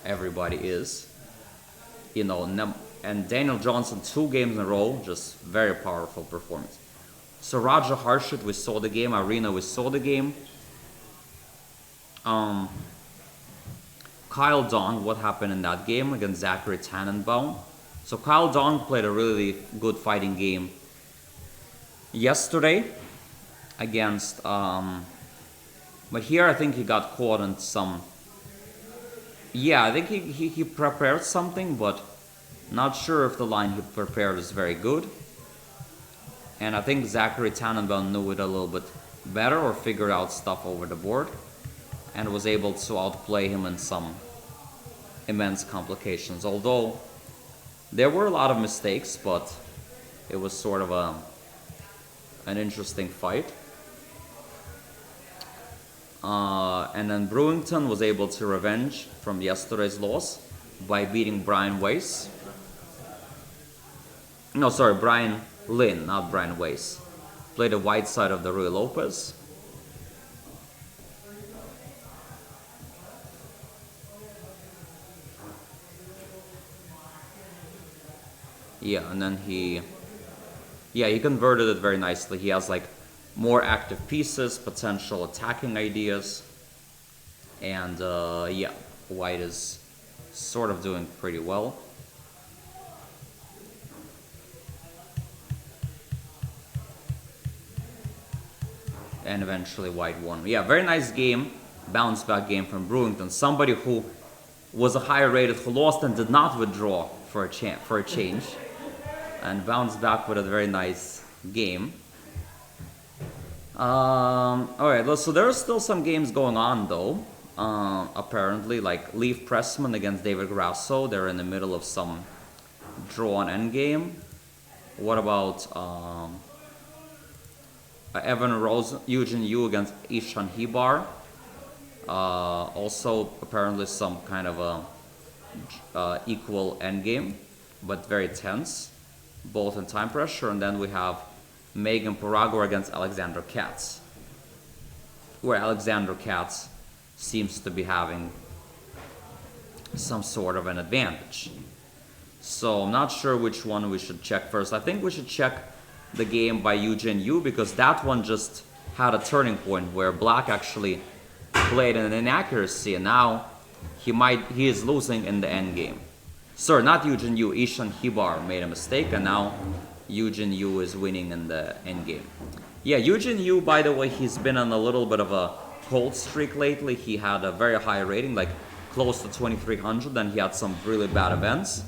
everybody is. And Daniel Johnson 2 games in a row, just very powerful performance. So Raja Harshit, we saw the game. Arena, we saw the game. Kyle Dong, what happened in that game against Zachary Tannenbaum? So Kyle Dong played a really good fighting game yesterday against, but here I think he got caught in some, I think he prepared something, but not sure if the line he prepared is very good. And I think Zachary Tannenbaum knew it a little bit better or figured out stuff over the board and was able to outplay him in some immense complications. Although there were a lot of mistakes, but it was sort of an interesting fight. And then Brewington was able to revenge from yesterday's loss by beating Brian Weiss. No, sorry, Brian Lynn, not Brian Weiss. Played the white side of the Rui Lopez. Yeah, and then he converted it very nicely. He has like more active pieces, potential attacking ideas, and white is sort of doing pretty well. And eventually white won. Yeah, very nice game, bounce back game from Brewington. Somebody who was a higher rated, who lost and did not withdraw for a change, and bounced back with a very nice game. Alright, so there are still some games going on though. Apparently, like Leaf Pressman against David Grasso. They're in the middle of some drawn endgame. What about Evan Rose, Eugene Yu against Ishan Hibar? Also, apparently some kind of a equal endgame, but very tense, both in time pressure. And then we have Megan Paragor against Alexander Katz, where Alexander Katz seems to be having some sort of an advantage. So I'm not sure which one we should check first. I think we should check the game by Eugene Yu, because that one just had a turning point where Black actually played an inaccuracy, and now he is losing in the end game. Sorry, not Eugene Yu, Ishan Hibar made a mistake, and now Eugene Yu is winning in the end game. Yeah, Eugene Yu, by the way, he's been on a little bit of a cold streak lately. He had a very high rating, like close to 2300, and he had some really bad events,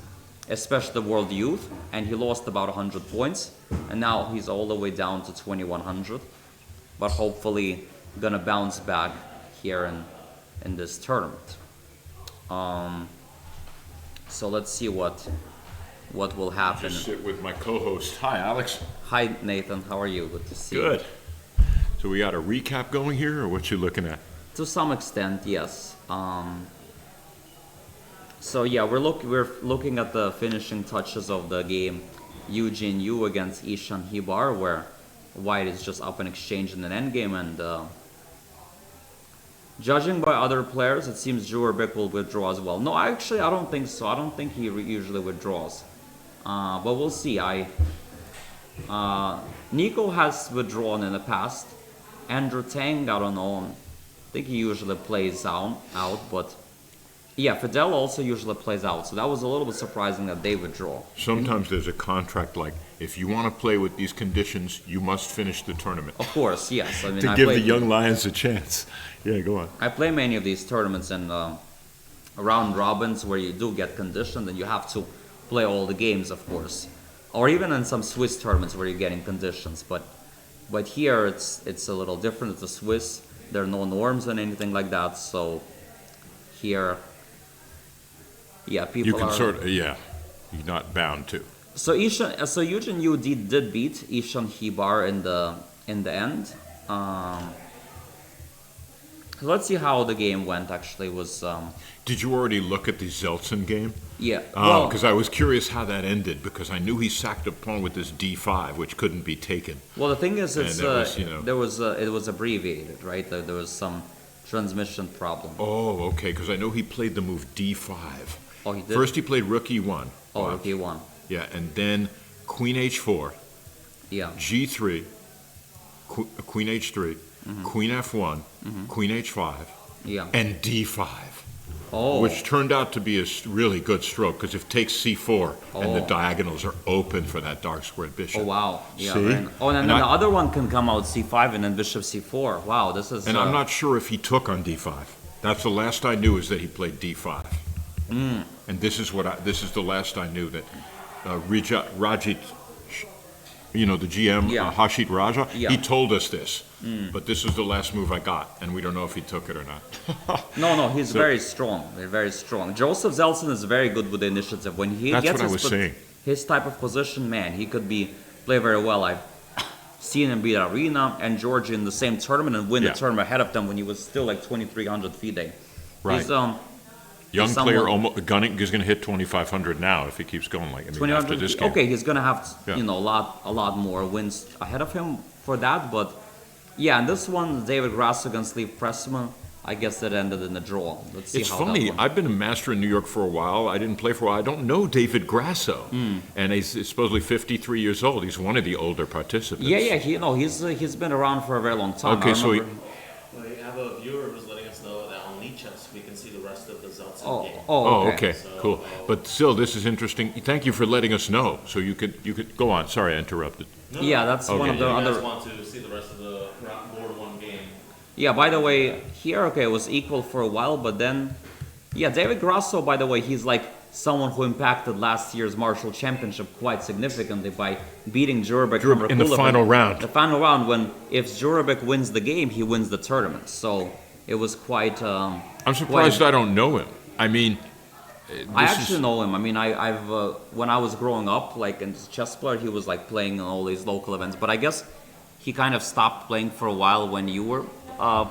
especially the World Youth, and he lost about 100 points, and now he's all the way down to 2100, but hopefully gonna bounce back here in this tournament. So let's see what will happen. Just sit with my co-host. Hi, Alex. Hi, Nathan. How are you? Good to see you. Good. So we got a recap going here, or what you looking at? To some extent, yes. So yeah, we're looking at the finishing touches of the game, Eugene Yu against Ishan Hibar, where white is just up in exchange in an endgame, and judging by other players, it seems Drew Bick will withdraw as well. No, actually, I don't think so. I don't think he usually withdraws, but we'll see. Nico has withdrawn in the past. Andrew Tang, I don't know. I think he usually plays out, but. Yeah, Fidel also usually plays out, so that was a little bit surprising that they withdraw. Sometimes there's a contract like, if you want to play with these conditions, you must finish the tournament. Of course, yes. I mean, to give the young Lions a chance. Yeah, go on. I play many of these tournaments in round robins where you do get conditioned and you have to play all the games, of course. Or even in some Swiss tournaments where you're getting conditions. But here it's a little different. It's a Swiss. There are no norms and anything like that, so here... Yeah, people you can are... you're not bound to. So Eugene Yu did beat Ishan Hibar in the end. Let's see how the game went. Actually, was. Did you already look at the Zeltsin game? Yeah. Because I was curious how that ended, because I knew he sacked a pawn with this d5, which couldn't be taken. Well, the thing is, it was abbreviated, right? There was some transmission problem. Oh, okay, because I know he played the move D5. Oh, he did? First he played rook E1. Oh, rook E1. Yeah, and then queen H4, Yeah. G3, queen H3, queen F1, queen H5, Yeah. and D5. Oh. Which turned out to be a really good stroke, because if it takes C4 and the Oh. diagonals are open for that dark squared bishop. Oh, wow. Yeah. See? Oh, and then And the I- other one can come out C5 and then bishop C4. Wow, this is... And I'm not sure if he took on D5. That's the last I knew, is that he played D5. And this is the last I knew, that Rajit, the GM, Yeah. Hashit Raja, Yeah. he told us this. But this is the last move I got, and we don't know if he took it or not. No, he's So- very strong. They're very strong. Joseph Zelson is very good with the initiative. When he That's gets what I was saying. his type of position, man, he could play very well. I've seen him beat Arena and Georgia in the same tournament and win Yeah. the tournament ahead of them when he was still like 2,300 FIDE. Right. He's Young someone- player, almost gunning, is going to hit 2,500 now if he keeps going after 2,000. this game. Okay, he's gonna have Yeah. a lot more wins ahead of him for that. But yeah, and this one, David Grasso against Leif Pressman, I guess that ended in a draw. Let's see It's how funny. that one. I've been a master in New York for a while. I didn't play for a while. I don't know David Grasso, and he's supposedly 53 years old. He's one of the older participants. Yeah, he's been around for a very long time. Okay, I so remember- We have a viewer who's letting us know that on Lichess we can see the rest of the Zeltsin Oh, game. Oh, okay. okay, cool. But still, this is interesting. Thank you for letting us know. So you could go on. Sorry, I interrupted. No, Yeah, that's one Okay. of the you guys other. want to see the rest of the board one game. Yeah, by the way, here, okay, it was equal for a while, but then, yeah, David Grasso, by the way, he's like someone who impacted last year's Marshall Championship quite significantly by beating Jurabek In the final round. The final round, when if Jurabek wins the game, he wins the tournament. So it was quite. I'm surprised I don't know him. I mean, I this actually is- know him. I mean, I've when I was growing up, like in chess player, he was like playing in all these local events. But I guess he kind of stopped playing for a while when you were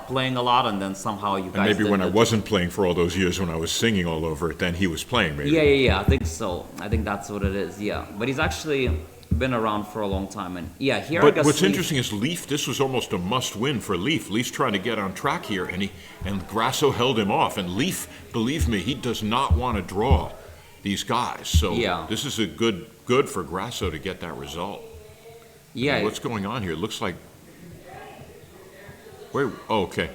playing a lot, and then somehow you guys. And maybe when I did it. wasn't playing for all those years, when I was singing all over it, then he was playing. Maybe. Yeah. I think so. I think that's what it is. Yeah, but he's actually been around for a long time, and yeah, here I But guess. what's interesting is Leaf. This was almost a must-win for Leaf. Leaf's trying to get on track here, and Grasso held him off. And Leaf, believe me, he does not want to draw these guys. So Yeah. this is a good for Grasso to get that result. Yeah, What's going on here? It looks like. Wait. Oh, okay.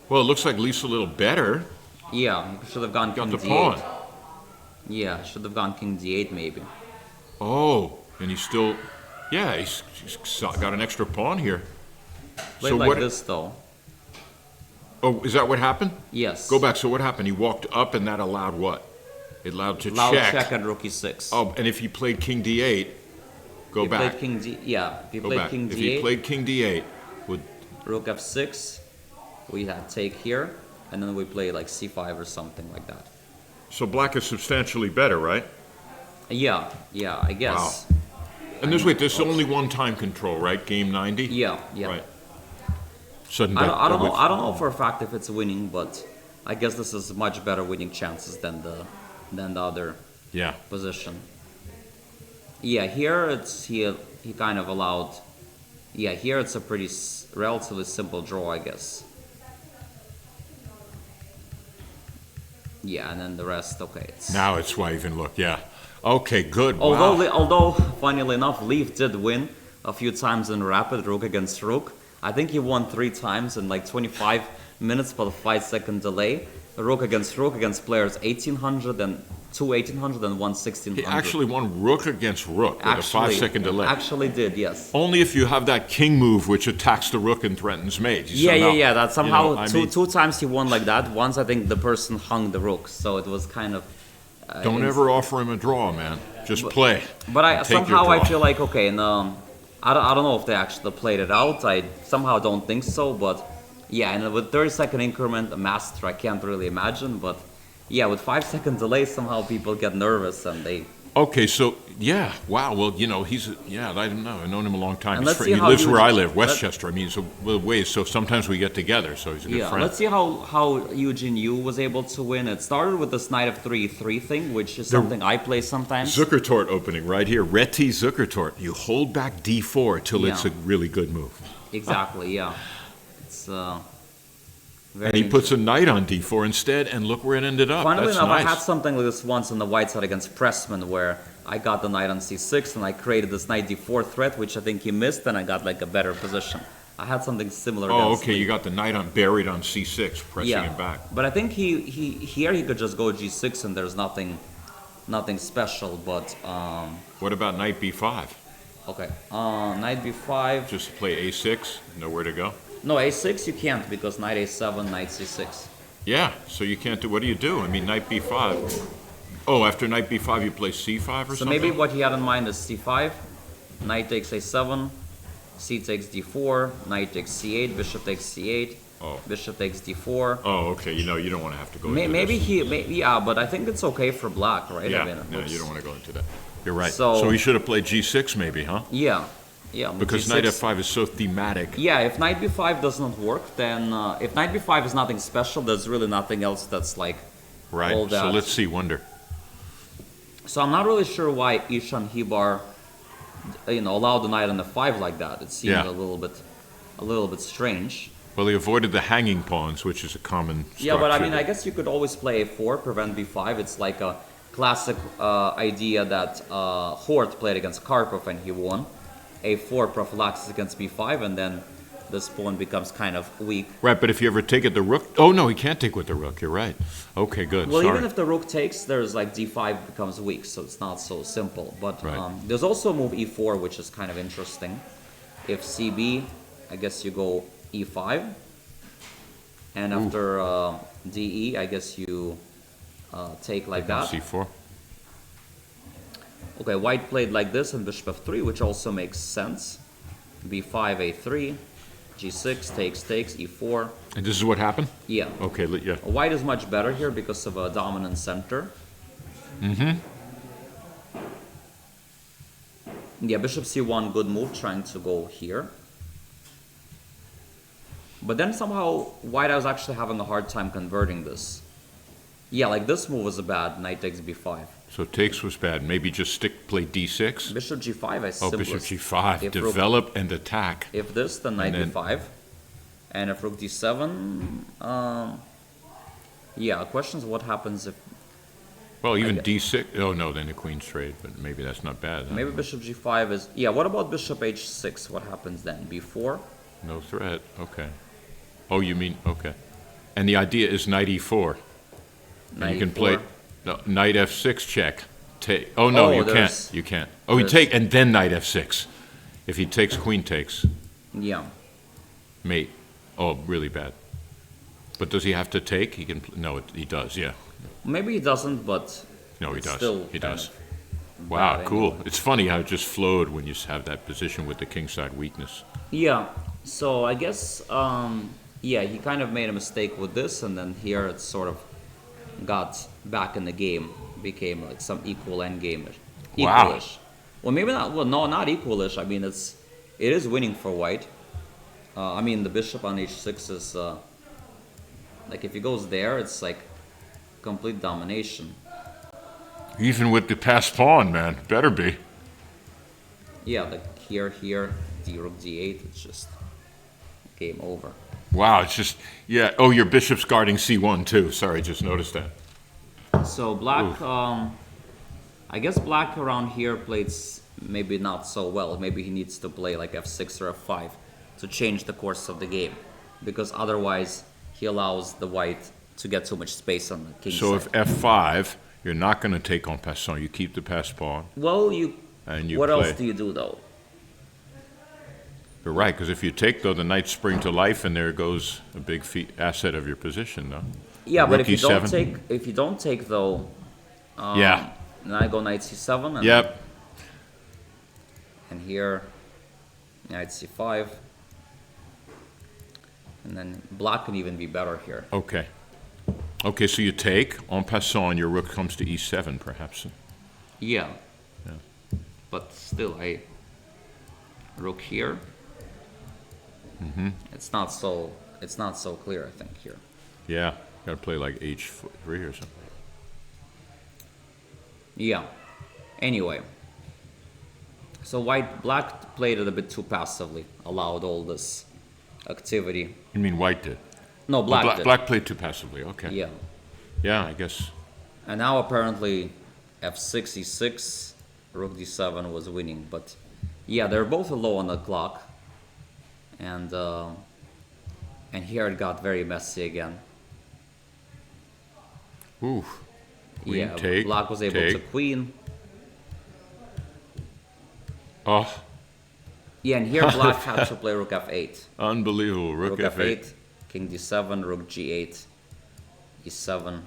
Well, it looks like Leaf's a little better. yeah, he should have gone Got king the d8. pawn. Yeah, should have gone king d8 maybe. Oh, and he's still. Yeah, he's got an extra pawn here. Played like this though. Oh, is that what happened? Yes. Go back. So what happened? He walked up, and that allowed what? It allowed to Loud check. check and rook e6. Oh, and if he played king d8, go If he back. played king d. Yeah, if he Go played back. king If he d8, played king d8, would rook f6, we had take here, and then we play like c5 or something like that. so black is substantially better, right? Yeah, I guess. And there's only one time control, right? Game 90. Yeah. Right. Sudden I death. don't know for a fact if it's winning, but I guess this is much better winning chances than the other Yeah. position. Yeah, here he kind of allowed. Yeah, here it's a pretty relatively simple draw, I guess. Yeah, and then the rest, okay. Now it's why even look. Yeah. Okay. Good. Although, Wow. although, funnily enough, Leaf did win a few times in rapid rook against rook. I think he won 3 times in like 25 minutes for the 5-second delay. Rook against players 1800 and 1800 and 1600. He actually won rook against rook with a 5-second delay. Actually did, yes. Only if you have that king move which attacks the rook and threatens mate. You somehow- Yeah. That somehow you know, I mean, two times he won like that. Once I think the person hung the rook, so it was kind of. Don't it's- ever offer him a draw, man. Just play. But Take your somehow I draw. feel like okay, and I don't know if they actually played it out. I somehow don't think so, but yeah, and with 30-second increment, a master I can't really imagine, but yeah, with 5-second delay, somehow people get nervous and they. Okay, so yeah, wow. Well, he's I don't know. I've known him a long time. And He's let's see he how lives where I Eugene- live, Westchester. I mean, so ways. So sometimes we get together. So he's a good Yeah, friend. let's see how Eugene Yu was able to win. It started with this knight of 3-3 thing, which is something I play sometimes. Zuckertort opening right here. Reti Zuckertort. You hold back d4 till it's Yeah. a really good move. Exactly, yeah. It's And he puts a knight on d4 instead, and look where it ended up. Funnily That's enough, nice. I had something like this once on the white side against Pressman, where I got the knight on c6, and I created this knight d4 threat, which I think he missed, and I got like a better position. I had something similar. Oh, against okay, Lee. you got the knight on buried on c6, pressing him back. But I think here he could just go g6, and there's nothing special. But What about knight b5? okay, knight b5. Just play a6, nowhere to go? No, a6 you can't because knight a7, knight c6. Yeah, so you can't do, what do you do? I mean, knight b5. Oh, after knight b5 you play c5 or So something? maybe what he had in mind is c5, knight takes a7, c takes d4, knight takes c8, bishop takes c8, Oh. bishop takes d4. Oh, okay, you know, you don't want to have to go into Maybe this. yeah, but I think it's okay for black, right? Yeah, I mean, it no, looks- you don't want to go into that. You're right. So- So he should have played g6 maybe, huh? Yeah, yeah. Because G6. knight f5 is so thematic. Yeah, if knight b5 does not work, then if knight b5 is nothing special, there's really nothing else that's like Right, all so that. let's see, wonder. So I'm not really sure why Ishan Hibar, allowed the knight on the 5 like that. It seemed Yeah. a little bit strange. Well, he avoided the hanging pawns, which is a common structure. Yeah, but I mean, I guess you could always play a4, prevent b5. It's like a classic idea that Hort played against Karpov and he won. a4 prophylaxis against b5, and then this pawn becomes kind of weak. Right, but if you ever take it the rook... Oh, no, he can't take with the rook, you're right. Okay, good, Well, sorry. even if the rook takes, there's like d5 becomes weak, so it's not so simple. But Right. there's also a move e4, which is kind of interesting. If cb, I guess you go e5, and after de, I guess you take like that. c4. Okay, white played like this and bishop f3, which also makes sense. b5, a3, g6, takes, e4. And this is what happened? Yeah. Okay, yeah. White is much better here because of a dominant center. Mm-hmm. Yeah, bishop c1, good move, trying to go here. But then somehow white was actually having a hard time converting this. Yeah, like this move was a bad, knight takes b5. So takes was bad. Maybe just play d6? Bishop g5 is Oh, simplest. bishop g5. If rook- Develop and attack. If this, then knight And then- b5. And if rook d7, yeah, question is what happens if Well, even get- d6... Oh, no, then the queen's trade, but maybe that's not bad. Huh? maybe bishop g5 is, yeah, what about bishop h6? What happens then? b4? No threat, okay. Oh, you mean... Okay. And the idea is knight e4. And Knight you can e4. play... No, knight f6 check. Take. Oh, no, Oh, you there's- can't. You can't. Oh, you there's- take, and then knight f6. If he takes, queen takes. Yeah. Mate. Oh, really bad. But does he have to take? He can... No, he does, yeah. Maybe he doesn't, but No, he it's does. still He kind does. of Wow, bad cool. anyway. It's funny how it just flowed when you have that position with the kingside weakness. Yeah, so I guess, yeah, he kind of made a mistake with this, and then here it sort of got back in the game, became like some equal endgame-ish. Wow. Equal-ish. Well, maybe not, well, no, not equal-ish. I mean, it is winning for white. I mean, the bishop on h6 is, like, if he goes there, it's like complete domination. Even with the passed pawn, man. Better be. Yeah, like here, d rook d8, it's just game over. Wow, it's just... Yeah. Oh, your bishop's guarding c1, too. Sorry, just noticed that. So black, I guess black around here plays maybe not so well. Maybe he needs to play like f6 or f5 to change the course of the game, because otherwise he allows the white to get too much space on the king So side. if f5, you're not going to take en passant. You keep the passed pawn. Well, And you what play. else do you do though? You're right, because if you take, though, the knight spring to life, and there goes a big asset of your position, though. Yeah, but Rook if you don't take though, Yeah. then I go knight c7 and, Yep. and here knight c5, and then black can even be better here. Okay. Okay, so you take en passant, your rook comes to e7, perhaps. Yeah. Yeah. But still, rook here. Mm-hmm. It's not so clear, I think, here. Yeah, got to play like h3 or something. Yeah. Anyway. So black played it a bit too passively, allowed all this activity. You mean white did? No, Oh, black did. Black played too passively. Okay. Yeah. Yeah, I guess. And now apparently f6, e6, rook d7 was winning. But yeah, they're both low on the clock. And here it got very messy again. Ooh. Queen, Yeah, take, black was able to take. queen. Oh, Yeah, and here black had to play rook f8. unbelievable. Rook F8. king d7, rook g8, e7,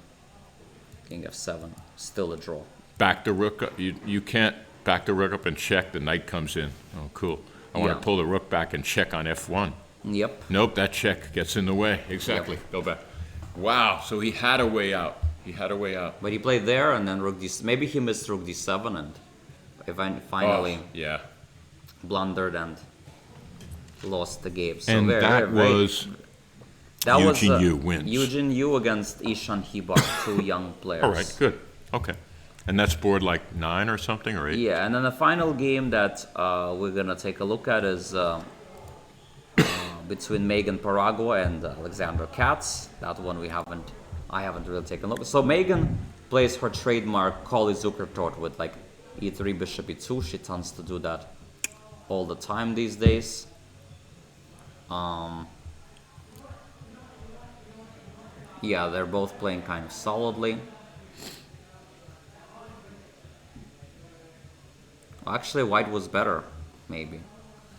king f7. Still a draw. Back the rook up. You can't back the rook up and check. The knight comes in. Oh, cool. I want Yeah. to pull the rook back and check on F1. Yep. Nope, that check gets in the way. Exactly. Go back. Wow, so he had a way out. He had a way out. But he played there and then rook d. Maybe he missed rook d7 and finally Oh, yeah. blundered and lost the game. So And that was Eugene Yu wins. Eugene Yu against Ishan Hibar, two young players. all right. Good. Okay. And that's board like 9 or something or 8. Yeah, and then the final game that we're gonna take a look at is between Megan Paragua and Alexander Katz. That one I haven't really taken a look. So Megan plays her trademark Kali Zukertort with like e3, bishop e2. She tends to do that all the time these days. Yeah, they're both playing kind of solidly. Actually, white was better, maybe.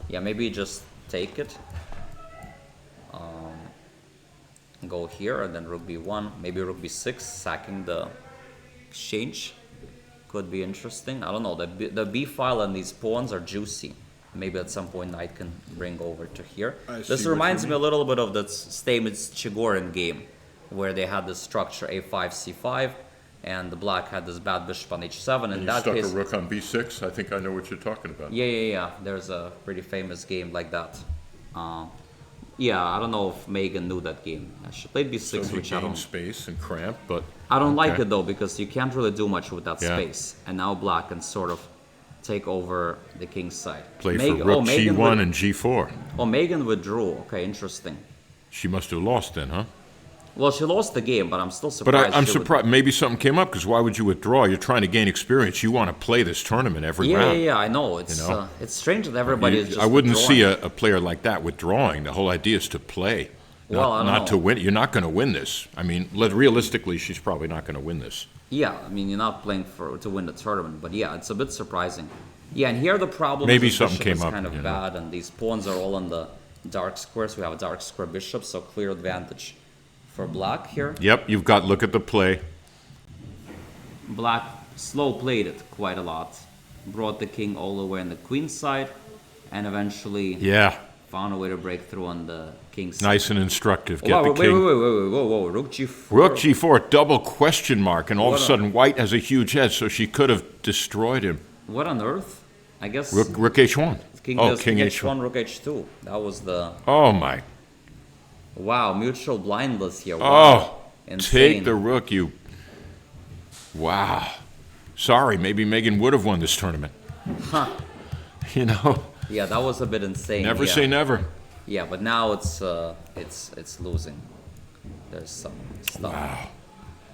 Yeah, maybe just take it. Go here and then rook b1, maybe rook b6, sacking the exchange. Could be interesting. I don't know. The b file and these pawns are juicy. Maybe at some point knight can bring over to here. This see what reminds you me a little bit of the Stamets Chigorin game, where they had this structure a5, c5, and the black had this bad bishop on h7. In You that stuck case, a rook on b6. I think I know what you're talking about. yeah. There's a pretty famous game like that. Yeah, I don't know if Megan knew that game. She played b6, So he which I gained don't. space and cramp, but I don't like okay. it though, because you can't really do much with that Yeah. space. And now black can sort of take over the king's side. play Meg- for rook Megan g1 and g4. Megan withdrew. Okay, interesting. She must have lost then, huh? Well, she lost the game, but I'm still But surprised. I'm she surprised. Maybe something came up, because why would you withdraw? You're trying to gain experience. You want to play this tournament every round. Yeah, I know. It's You know? it's strange that everybody is just. I wouldn't see withdrawing. a player like that withdrawing. The whole idea is to play, Well, I don't not know. to win. You're not going to win this. I mean, realistically, she's probably not going to win this. Yeah, I mean you're not playing to win the tournament, but yeah, it's a bit surprising. Yeah, and here the problem Maybe is the something bishop came is up, kind of you know. bad, and these pawns are all on the dark squares. We have a dark square bishop, so clear advantage for black here. Yep, you've got. Look at the play. Black slow played it quite a lot, brought the king all the way on the queen side, and eventually Yeah, found a way to break through on the king's side. nice and instructive. Get Wow, the wait, king. whoa, rook g4. Rook g4, double question mark, and all of What a a- sudden white has a huge head, so she could have destroyed him. What on earth? I guess Rook h1. king Oh, does king king h1. h1, rook h2. That was the Oh my. wow mutual blindness here. Wow. Oh, Insane. take the rook, you. Wow. Sorry, maybe Megan would have won this tournament. Huh. You know, Yeah, that was a bit insane. never yeah. say never. Yeah, but now it's losing. There's some stuff. Wow.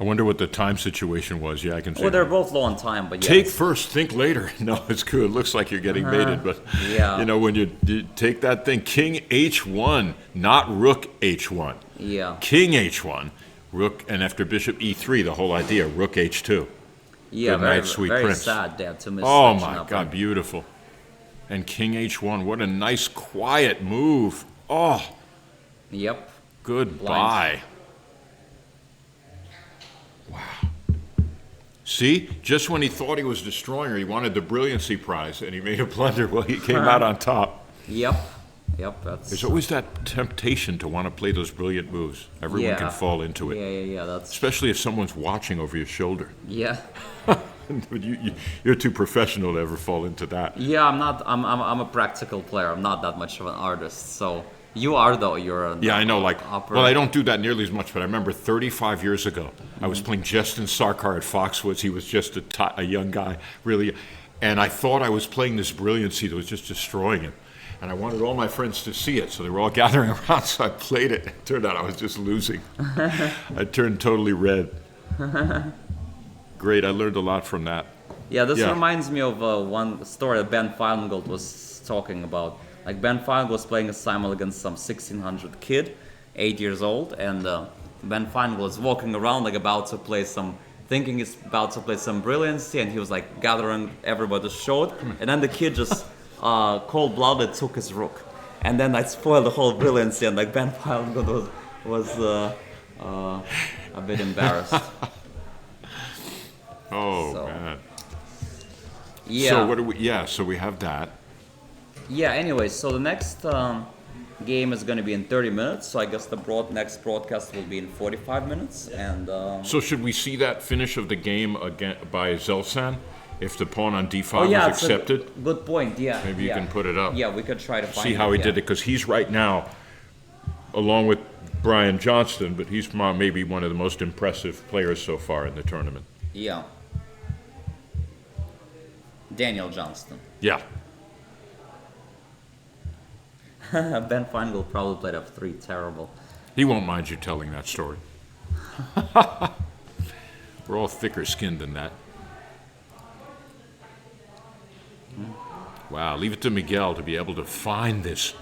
I wonder what the time situation was. Yeah, I can see. Well, they're both low on time, but yeah. Take first, think later. No, it's good. It looks like you're getting mated, but Yeah. you know when you take that thing, King h1, not Rook h1. Yeah. King h1, Rook, and after Bishop e3, the whole idea, Rook h2. Yeah, Good very, night, sweet very prince. sad there to miss Oh such an my upper. God, beautiful. And King h1, what a nice quiet move. Oh, Yep. goodbye. Wow. See, just when he thought he was destroying her, he wanted the brilliancy prize, and he made a blunder. Well, he came out on top. Yep. That's There's always that temptation to want to play those brilliant moves. Everyone yeah. can fall into it, Yeah, that's especially if someone's watching over your shoulder. yeah. You're too professional to ever fall into that. Yeah, I'm not. I'm a practical player. I'm not that much of an artist. So you are though. You're an Yeah, I know. Like, upper. well, I don't do that nearly as much, but I remember 35 years ago, I was playing Justin Sarkar at Foxwoods. He was just a young guy, really, and I thought I was playing this brilliancy that was just destroying him. And I wanted all my friends to see it, so they were all gathering around, so I played it. It turned out I was just losing. I turned totally red. Great, I learned a lot from that. Yeah, this Yeah. reminds me of one story that Ben Feingold was talking about. Like Ben Feingold was playing a simul against some 1600 kid, 8 years old, and Ben Feingold was walking around like about to play some, thinking he's about to play some brilliancy, and he was like gathering everybody's shot, and then the kid just cold-blooded took his rook, and then I spoiled the whole brilliancy, and like Ben Feingold was a bit embarrassed. Oh, So, man. Yeah. So what do we? Yeah. So we have that. Yeah, anyway, so the next game is going to be in 30 minutes, so I guess the next broadcast will be in 45 minutes, and... So should we see that finish of the game again by Zelsan? If the pawn on d5 oh, yeah, was accepted, good point, yeah. maybe you yeah. can put it up. Yeah, we could try to find See how he yeah. did it, because he's right now, along with Brian Johnston, but he's maybe one of the most impressive players so far in the tournament. Yeah. Daniel Johnston. Yeah. Ben Feingold probably played f3, terrible. He won't mind you telling that story. We're all thicker skinned than that. Wow, leave it to Miguel to be able to find this.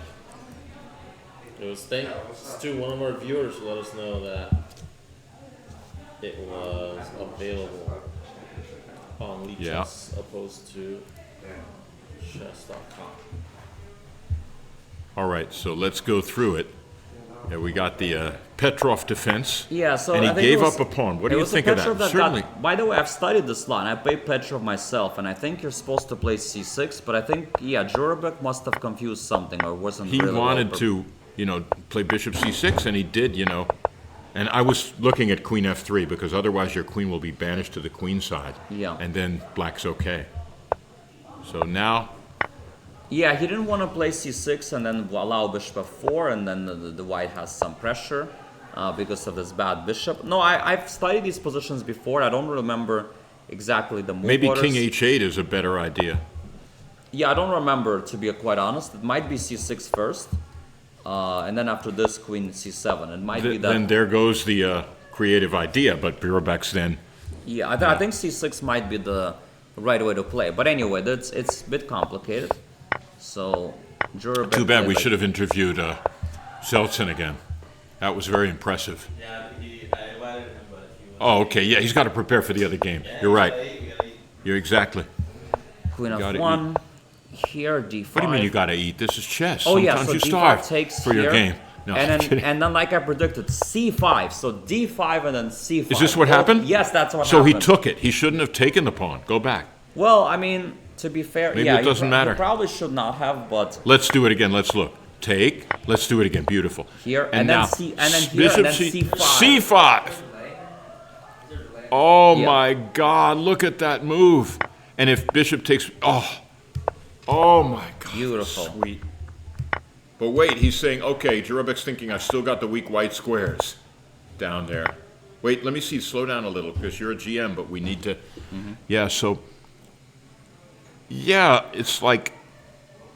It was thanks to one of our viewers who let us know that it was available on Leechess Yeah. opposed to chess.com. All right, so let's go through it. Yeah, we got the Petrov defense. Yeah, so and he I think gave it was, up a pawn. What it do you was think of Petrov that? got- Certainly. by the way, I've studied this line. I played Petrov myself, and I think you're supposed to play c6, but I think, yeah, Jurabek must have confused something or wasn't He really wanted well to, play bishop c6, and he did, And I was looking at queen f3, because otherwise your queen will be banished to the queen side. Yeah. And then black's okay. So now, Yeah, he didn't want to play c6 and then allow bishop f4, and then the white has some pressure because of this bad bishop. No, I've studied these positions before. I don't remember exactly the move maybe orders. king h8 is a better idea. Yeah, I don't remember, to be quite honest. It might be c6 first, and then after this, queen c7. It might be that. Then there goes the creative idea, but Birobek's then... Yeah, I think c6 might be the right way to play. But anyway, it's a bit complicated. So, Jurabek Too bad, played we like- should have interviewed Zeltsin again. That was very impressive. Yeah, I invited him, but he was. Oh, okay, yeah, he's got to prepare for the other game. You're right. You're exactly. Queen gotta f1, here d5. What do you mean you got to eat? This is chess. Oh yeah, Sometimes so you d5 starve takes for here, your game. No, I'm and kidding. then like I predicted, c5. So d5 and then c5. Is this what Well, happened? Yes, that's what So happened. he took it. He shouldn't have taken the pawn. Go back. Well, I mean, to be fair, Maybe yeah, it doesn't matter. You probably should not have, but Let's do it again. Let's look. Take. Let's do it again. Beautiful. Here, and then now, C- and then here, bishop and then C5. C5. Oh Yeah. my God! Look at that move. And if bishop takes, oh my God! Beautiful. Sweet. But wait, he's saying, okay, Jurabek's thinking I've still got the weak white squares down there. Wait, let me see. Slow down a little because you're a GM, but we need to. Yeah. So. Yeah, it's like.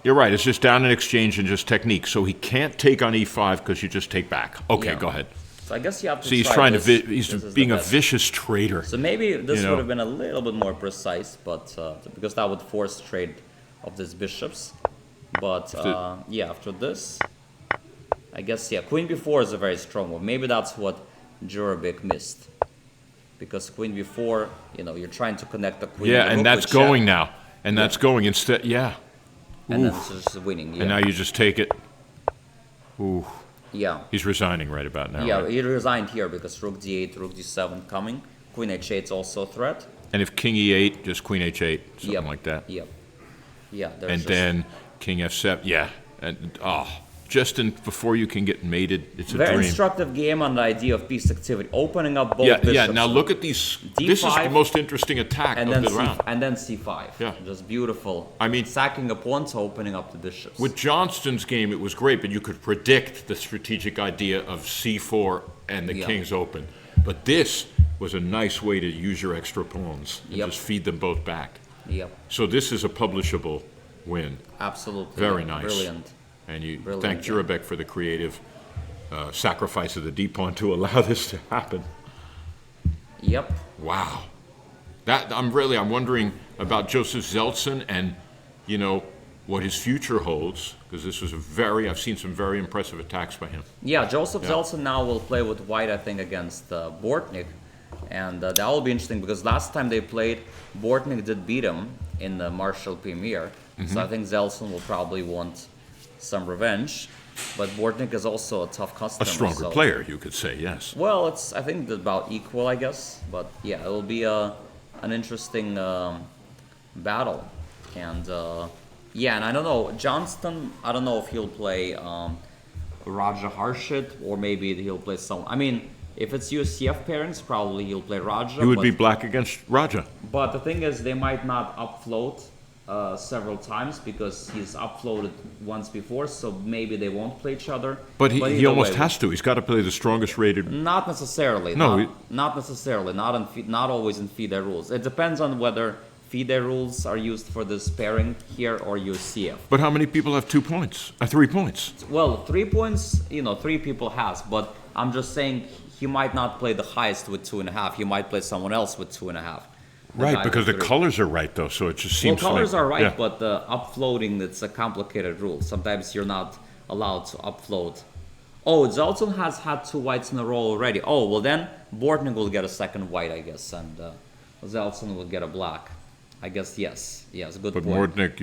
You're right. It's just down in exchange and just technique. So he can't take on e5 because you just take back. Okay, Yeah. go ahead. so I guess you have to. See, he's try trying this. to. He's This is being the a best. vicious traitor. So maybe this You know. would have been a little bit more precise, but because that would force trade of these bishops. But yeah, after this, I guess queen b4 is a very strong one. Maybe that's what Jurabek missed, because queen b4, you're trying to connect the queen. Yeah, the and rook that's with check, going now, and that's going instead. Yeah, and then it's just winning. Yeah, and now you just take it. Ooh, yeah. he's resigning right about now. Yeah, right? he resigned here because rook d8, rook d7 coming. Queen h8 is also a threat. And if king e8, just queen h8, something Yep. like that. Yep. Yeah, there's And just, then king f7. Yeah, and just before you can get mated, it's a very dream. instructive game on the idea of piece activity, opening up both Yeah, bishops. yeah. Now look at these. This is the D5, most interesting attack and of then the round. and then c5. Yeah. Just beautiful. I mean- sacking a pawn to opening up the bishops. With Johnston's game, it was great, but you could predict the strategic idea of c4 and the Yeah. king's open. But this was a nice way to use your extra pawns and Yep. just feed them both back. Yep. So this is a publishable win. Absolutely. Very yeah, nice. Brilliant. And you Brilliant, thank yeah. Jurabek for the creative sacrifice of the D-pawn to allow this to happen. Yep. Wow. I'm wondering about Joseph Zeltsin and, what his future holds, because this was I've seen some very impressive attacks by him. Yeah, Joseph Yeah. Zeltsin now will play with white, I think, against Bortnik. And that will be interesting because last time they played, Bortnik did beat him in the Marshall Premier. So I think Zeltsin will probably want some revenge. But Bortnik is also a tough customer. A stronger player, you could say, yes. Well, it's I think about equal, I guess. But yeah, it will be an interesting battle. And yeah, and I don't know, Johnston, I don't know if he'll play Raja Harshit or maybe he'll play someone. I mean, if it's USCF pairings, probably he'll play Raja. He would be black against Raja. But the thing is, they might not upfloat several times because he's uploaded once before, so maybe they won't play each other. But he either almost way, has to. He's got to play the strongest rated. Not necessarily. No, not necessarily. Not always in FIDE rules. It depends on whether FIDE rules are used for this pairing here or USCF. But how many people have 2 points? 3 points? Well, 3 points, 3 people has, but I'm just saying he might not play the highest with 2.5. He might play someone else with 2.5. Right, because the colors are right, though, so it just seems colors are right, yeah. but the uploading, it's a complicated rule. Sometimes you're not allowed to upload. Oh, Zeltsin has had 2 whites in a row already. Oh, well then, Bortnik will get a second white, I guess, and Zeltsin will get a black. I guess, yes, good But point. Mordnik,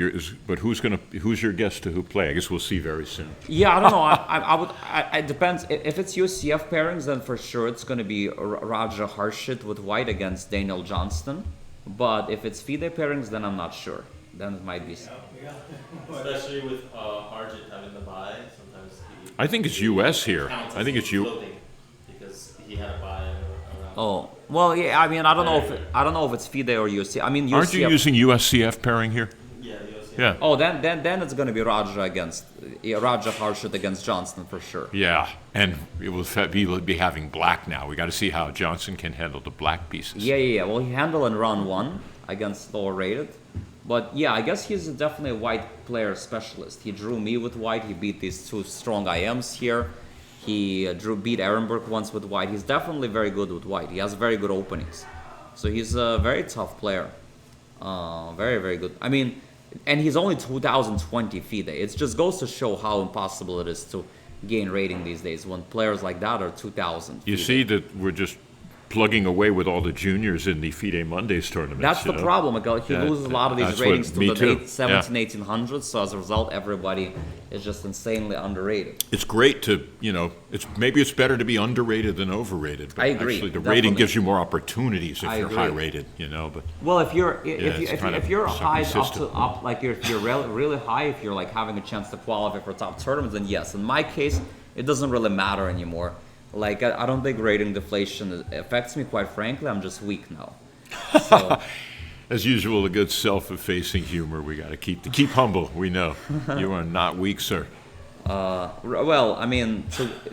who's your guess to who play? I guess we'll see very soon. Yeah, I don't know. It depends. If it's UCF pairings, then for sure it's going to be Raja Harshit with white against Daniel Johnston. But if it's FIDE pairings, then I'm not sure. Then it might be. Especially with Harjit having the bye, sometimes he. I think it's U.S. here. counts I as think it's you. floating because he had a bye around. Oh, well, yeah. I mean, I don't know if it's FIDE or UCF. I mean, UCF. Aren't you using USCF pairing here? Yeah, the OCF. Yeah. Oh, then it's going to be Raja Harshit against Johnston for sure. Yeah, and it will be having black now. We got to see how Johnson can handle the black pieces. Yeah. Well, he handled in round 1 against lower rated. But yeah, I guess he's definitely a white player specialist. He drew me with white. He beat these 2 strong IMs here. He beat Ehrenberg once with white. He's definitely very good with white. He has very good openings. So he's a very tough player. Very, very good. I mean, and he's only 2020 FIDE. It just goes to show how impossible it is to gain rating these days when players like that are 2000. You FIDE. see that we're just plugging away with all the juniors in the FIDE Mondays tournaments. That's the problem, Miguel. He Yeah, loses a lot of these that's ratings what- to me the too. 17, 1800s. So as a result, everybody is just insanely underrated. It's great to, maybe it's better to be underrated than overrated. But I agree, Actually, the definitely. rating gives you more opportunities if I you're agree. high rated, But Well, if you're it's kind if of you're high sucky up system. to up like if you're really high, if you're like having a chance to qualify for top tournaments, then yes. In my case, it doesn't really matter anymore. Like I don't think rating deflation affects me. Quite frankly, I'm just weak now. So, as usual, a good self-effacing humor. We got to keep humble. We know you are not weak, sir. well, I mean,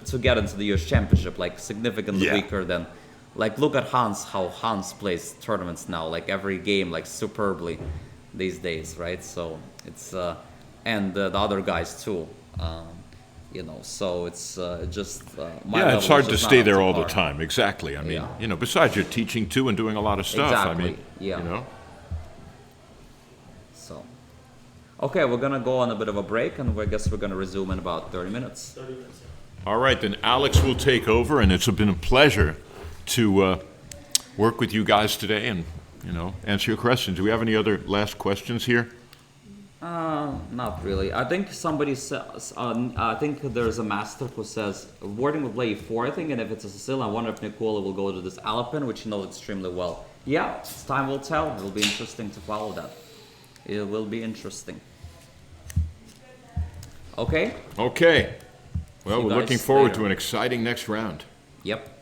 to get into the US Championship, like significantly Yeah. weaker than, like look at Hans, how Hans plays tournaments now, like every game, like superbly these days, right? So it's and the other guys too, So it's just my Yeah, it's level hard is to just stay not up there to all the par. time. Exactly. I mean, Yeah. besides you're teaching too and doing a lot of stuff. Exactly, I mean, yeah. So, okay, we're gonna go on a bit of a break, and I guess we're gonna resume in about 30 minutes. 30 minutes. All right, then Alex will take over, and it's been a pleasure to work with you guys today and, answer your questions. Do we have any other last questions here? Not really. I think somebody says, I think there's a master who says, Warden will play E4, I think, and if it's a Sicilian, I wonder if Nicola will go to this Alpin, which he knows extremely well. Yeah, time will tell. It will be interesting to follow that. It will be interesting. Okay? Okay. Well, See you we're guys looking forward later. to an exciting next round. Yep.